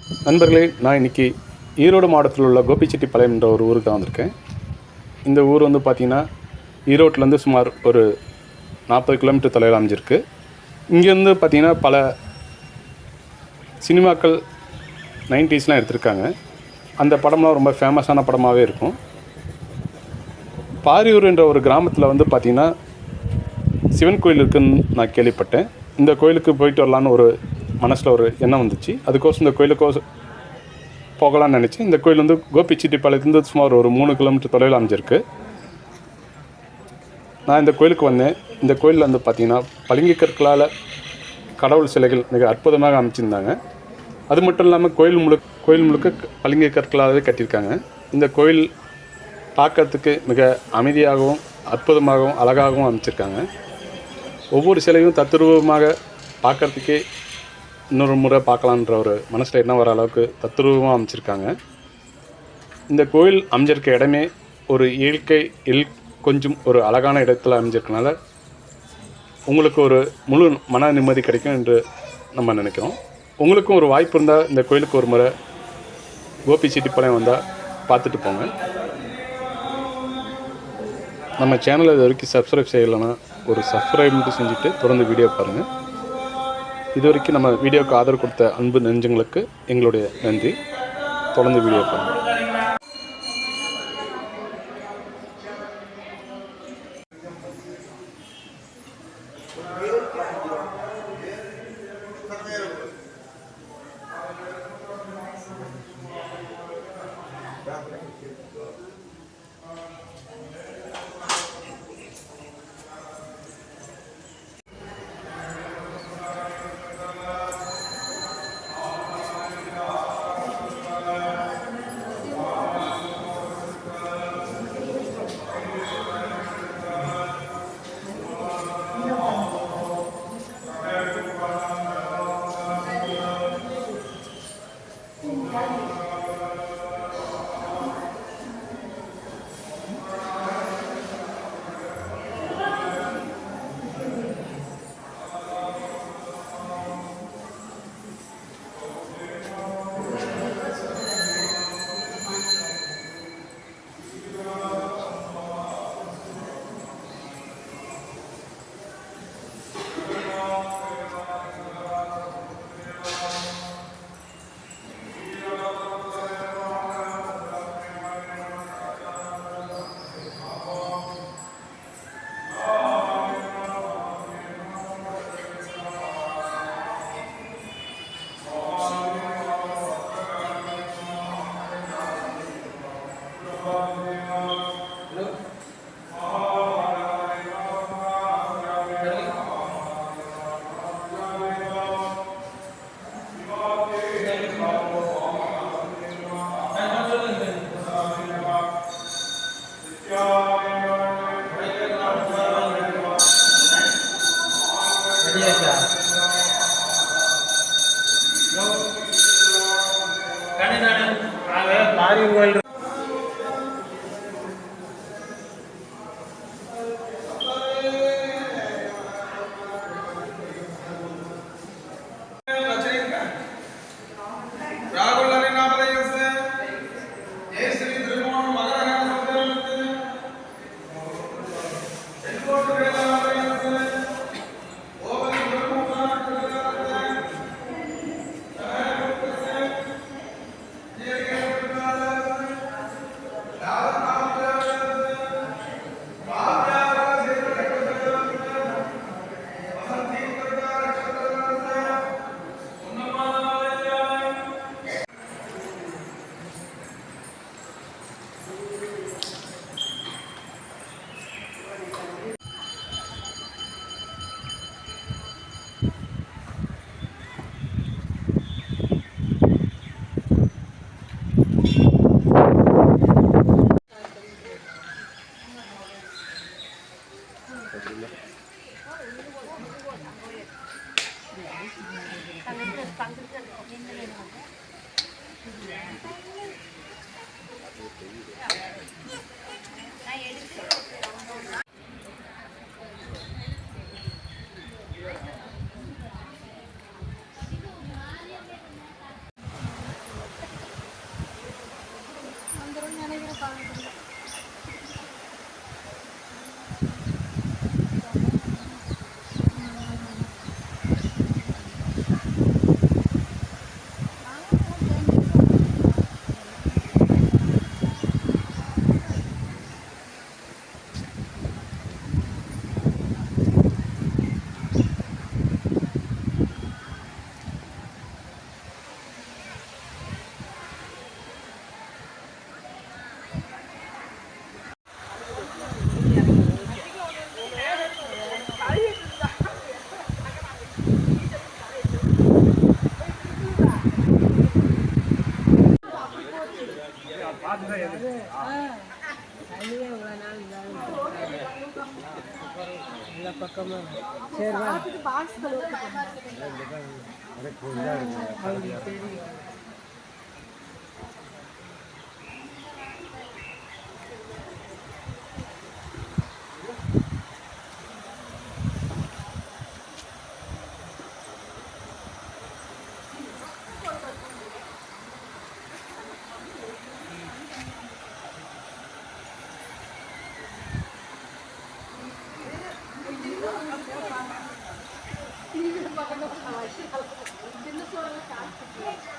நண்பர்களே, நான் இன்றைக்கி ஈரோடு மாவட்டத்தில் உள்ள கோபிச்செட்டிப்பாளையம் என்ற ஒரு ஊருக்கு தான் வந்திருக்கேன். இந்த ஊர் வந்து பார்த்திங்கன்னா ஈரோட்டிலேருந்து சுமார் ஒரு 40 கிலோமீட்டர் தொலைவில் அமைஞ்சிருக்கு. இங்கேருந்து பார்த்திங்கன்னா பல சினிமாக்கள் 90ஸ்லாம் எடுத்திருக்காங்க. அந்த படம்லாம் ரொம்ப ஃபேமஸான படமாகவே இருக்கும். பாரியூர் என்ற ஒரு கிராமத்தில் வந்து பார்த்திங்கன்னா சிவன் கோயில் இருக்குதுன்னு நான் கேள்விப்பட்டேன். இந்த கோயிலுக்கு போயிட்டு வரலான்னு ஒரு மனசில் ஒரு எண்ணம் வந்துச்சு. அதுக்கோசம் இந்த கோயிலுக்கோசம் போகலான்னு நினச்சி, இந்த கோயில் வந்து கோபிச்செட்டிப்பாளையத்துலேருந்து சுமார் ஒரு 3 கிலோமீட்டர் தொலைவில் அமைஞ்சிருக்கு. நான் இந்த கோயிலுக்கு வந்தேன். இந்த கோயிலில் வந்து பார்த்திங்கன்னா பளிங்கு கற்களால் கடவுள் சிலைகள் மிக அற்புதமாக அமைச்சிருந்தாங்க. அது மட்டும் இல்லாமல் கோயில் முழுக்க பளிங்கு கற்களாகவே கட்டியிருக்காங்க. இந்த கோயில் பார்க்கறதுக்கு மிக அமைதியாகவும் அற்புதமாகவும் அழகாகவும் அமைச்சிருக்காங்க. ஒவ்வொரு சிலையும் தத்ரூபமாக பார்க்குறதுக்கே இன்னொரு முறை பார்க்கலான்ற ஒரு மனசில் என்ன வர அளவுக்கு தத்ரூபமாக அமைச்சிருக்காங்க. இந்த கோயில் அமைஞ்சிருக்க இடமே ஒரு கொஞ்சம் ஒரு அழகான இடத்துல அமைஞ்சிருக்கனால உங்களுக்கு ஒரு முழு மன நிம்மதி கிடைக்கும் என்று நம்ம நினைக்கிறோம். உங்களுக்கும் ஒரு வாய்ப்பு இருந்தால் இந்த கோயிலுக்கு ஒரு முறை கோபிச்செட்டிப்பாளையம் வந்தால் பார்த்துட்டு போங்க. நம்ம சேனலை இது வரைக்கும் சப்ஸ்கிரைப் செய்யலைன்னா ஒரு சப்ஸ்கிரைப் மட்டும் செஞ்சுட்டு தொடர்ந்து வீடியோ பாருங்கள். இது வரைக்கும் நம்ம வீடியோவுக்கு ஆதரவு கொடுத்த அன்பு நெஞ்சங்களுக்கு எங்களுடைய நன்றி. தொடர்ந்து வீடியோ பாருங்கள். చిన్న